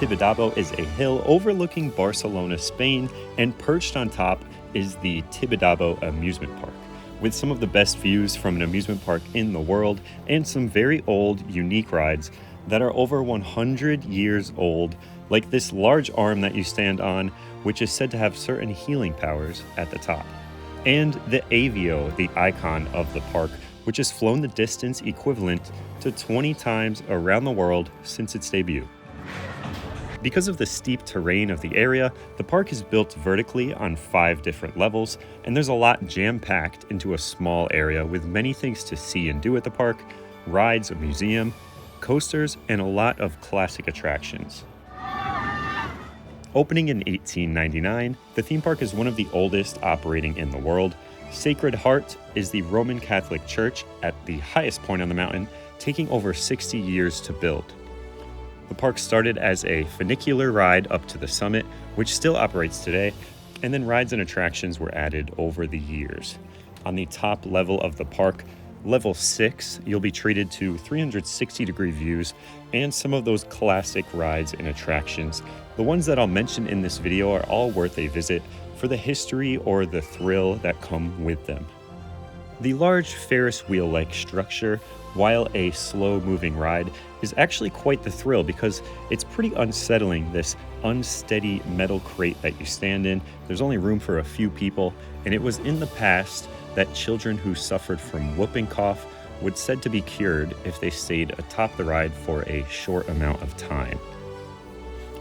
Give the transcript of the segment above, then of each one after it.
Tibidabo is a hill overlooking Barcelona, Spain, and perched on top is the Tibidabo Amusement Park, with some of the best views from an amusement park in the world and some very old, unique rides that are over 100 years old, like this large arm that you stand on, which is said to have certain healing powers at the top. And the Avio, the icon of the park, which has flown the distance equivalent to 20 times around the world since its debut. Because of the steep terrain of the area, the park is built vertically on 5 different levels, and there's a lot jam-packed into a small area with many things to see and do at the park, rides, a museum, coasters, and a lot of classic attractions. Opening in 1899, the theme park is one of the oldest operating in the world. Sacred Heart is the Roman Catholic Church at the highest point on the mountain, taking over 60 years to build. The park started as a funicular ride up to the summit, which still operates today, and then rides and attractions were added over the years. On the top level of the park, level 6, you'll be treated to 360-degree views and some of those classic rides and attractions. The ones that I'll mention in this video are all worth a visit for the history or the thrill that come with them. The large Ferris wheel-like structure, while a slow-moving ride, is actually quite the thrill because it's pretty unsettling, this unsteady metal crate that you stand in. There's only room for a few people, and it was in the past that children who suffered from whooping cough were said to be cured if they stayed atop the ride for a short amount of time.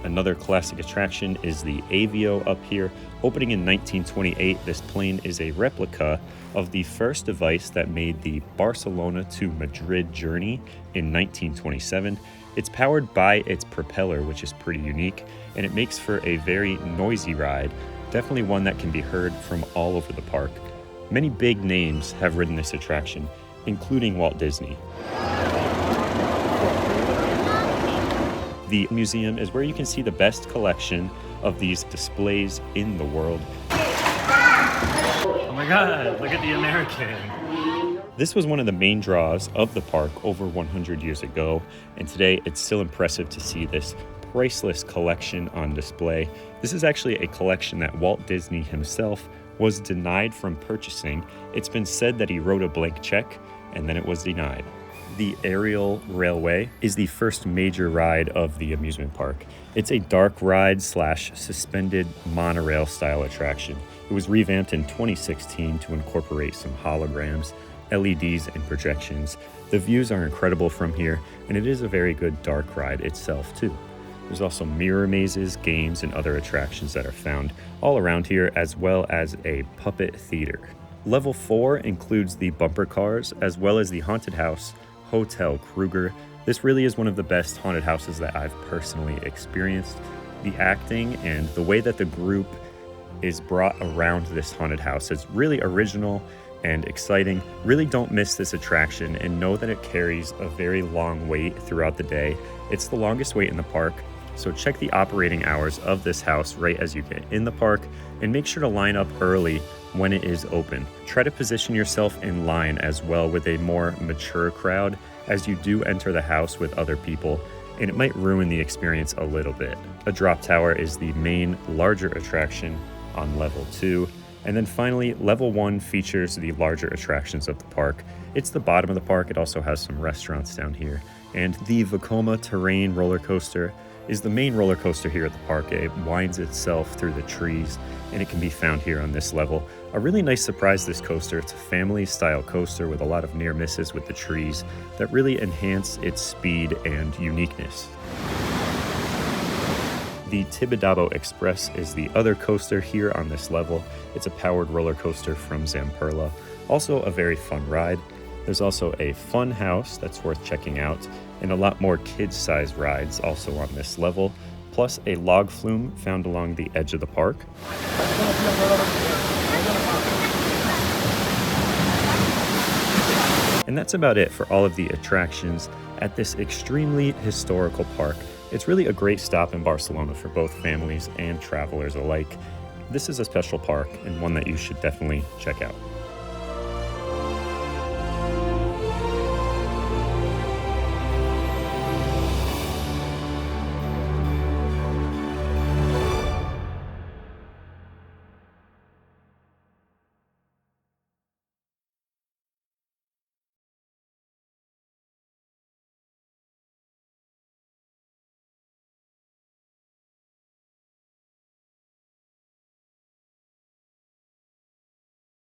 Another classic attraction is the Avio up here. Opening in 1928, this plane is a replica of the first device that made the Barcelona to Madrid journey in 1927. It's powered by its propeller, which is pretty unique, and it makes for a very noisy ride, definitely one that can be heard from all over the park. Many big names have ridden this attraction, including Walt Disney. The museum is where you can see the best collection of these displays in the world. Oh my God, look at the American. This was one of the main draws of the park over 100 years ago, and today it's still impressive to see this priceless collection on display. This is actually a collection that Walt Disney himself was denied from purchasing. It's been said that he wrote a blank check and then it was denied. The aerial railway is the first major ride of the amusement park. It's a dark ride / suspended monorail style attraction. It was revamped in 2016 to incorporate some holograms, LEDs, and projections. The views are incredible from here, and it is a very good dark ride itself too. There's also mirror mazes, games, and other attractions that are found all around here, as well as a puppet theater. Level 4 includes the bumper cars, as well as the haunted house, Hotel Kruger. This really is one of the best haunted houses that I've personally experienced. The acting and the way that the group is brought around this haunted house is really original and exciting. Really don't miss this attraction and know that it carries a very long wait throughout the day. It's the longest wait in the park, so check the operating hours of this house right as you get in the park and make sure to line up early when it is open. Try to position yourself in line as well with a more mature crowd as you do enter the house with other people, and it might ruin the experience a little bit. A drop tower is the main larger attraction on level 2. And then finally, level 1 features the larger attractions of the park. It's the bottom of the park. It also has some restaurants down here. And the Vekoma terrain roller coaster is the main roller coaster here at the park. It winds itself through the trees, and it can be found here on this level. A really nice surprise, this coaster. It's a family-style coaster with a lot of near misses with the trees that really enhance its speed and uniqueness. The Tibidabo Express is the other coaster here on this level. It's a powered roller coaster from Zamperla. Also a very fun ride. There's also a fun house that's worth checking out, and a lot more kids-sized rides also on this level, plus a log flume found along the edge of the park. And that's about it for all of the attractions at this extremely historical park. It's really a great stop in Barcelona for both families and travelers alike. This is a special park and one that you should definitely check out.